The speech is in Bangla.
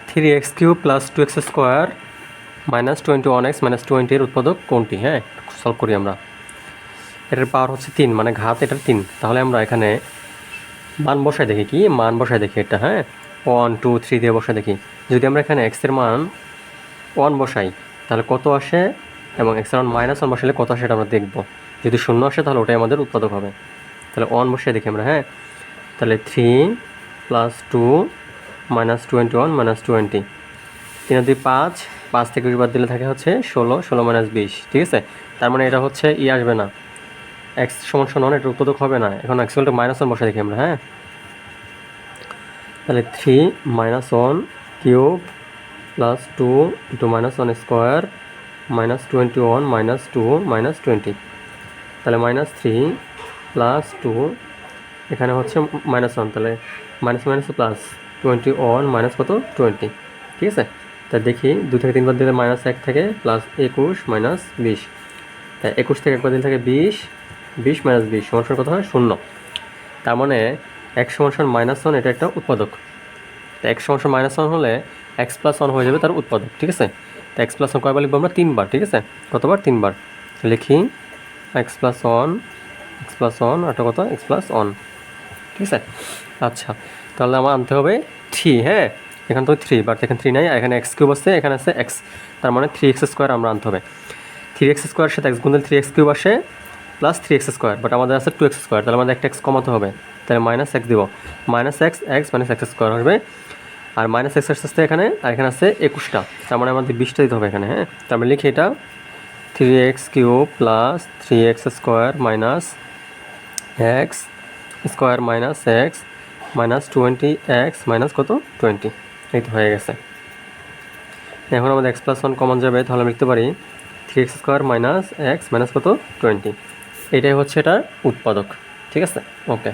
3x³ plus 2x square minus 21x minus 20 এর উৎপাদক কোনটি? হ্যাঁ, সলভ করি আমরা। এটার পাওয়ার হচ্ছে 3, মানে ঘাত এটার 3। তাহলে আমরা এখানে মান বসায় দেখি, কি মান বসায় দেখি এটা। হ্যাঁ, 1 2 3 দিয়ে বসায় দেখি। যদি আমরা এখানে x এর মান 1 বসাই তাহলে কত আসে, এবং x এর মান -1 বসালে কত আসে এটা আমরা দেখব। যদি 0 আসে তাহলে ওটাই আমাদের উৎপাদক হবে। তাহলে 1 বসিয়ে দেখি আমরা। হ্যাঁ, তাহলে 3 + 2 - 21 - 20, 3 আর 2 5, 5 থেকে 2 বাদ দিলে থাকে হচ্ছে 16, 16 - 20। ঠিক আছে, তার মানে এটা হচ্ছে আসবে না, x = 1, এটা উৎপাদক হবে না। এখন x = -1 বসে দেখি আমরা। হ্যাঁ, তাহলে 3 - 1³ + 2 × -1² -21 - 2 - 20, তাহলে -3 + 2, এখানে হচ্ছে -1, তাহলে মাইনাস প্লাস 21 কত 20। ঠিক আছে, তা দেখি 2 থেকে 3 বাদ দিলে -1 থাকে, প্লাস 21 - 20, তাই 21 থেকে 1 বাদ দিলে থাকে 20, 20 - 20 সমান কত হয় 0। তার মানে x = -1, এটা একটা উৎপাদক। তো x = -1 হলে x + 1 হয়ে যাবে তার উৎপাদক। ঠিক আছে, তো x + 1 কয়বার লিখবো আমরা? 3 বার। ঠিক আছে, কতবার? 3 বার। লিখি x + 1, x + 1, আর কত x + 1। ঠিক আছে, আচ্ছা, তাহলে আমার আনতে হবে 3। হ্যাঁ, এখানে তো 3, বাট এখানে 3 নাই, এখানে x³ আছে, এখানে আছে x, তার মানে 3x² আমরা আনতে হবে। 3x² সাথে x গুণ দিলে 3x³ আসে, প্লাস 3x², বাট আমাদের আছে 2x², তাহলে আমাদের একটা x কমাতে হবে, তাহলে -x দিব, -x x -x² আসবে। আর -x আসতে এখানে, আর এখানে আছে 21টা, তার মানে আমাদের 20টা দিতে হবে এখানে। হ্যাঁ, তার মানে লিখি এটা 3x³ + 3x² - x square -x -20x কত 20, এই তো হয়ে গেছে। এখন আমাদের x + 1 কমন যাবে, তাহলে আমি লিখতে পারি 3x² - x কত 20। এটাই হচ্ছে এটার উৎপাদক। ঠিক আছে, ওকে।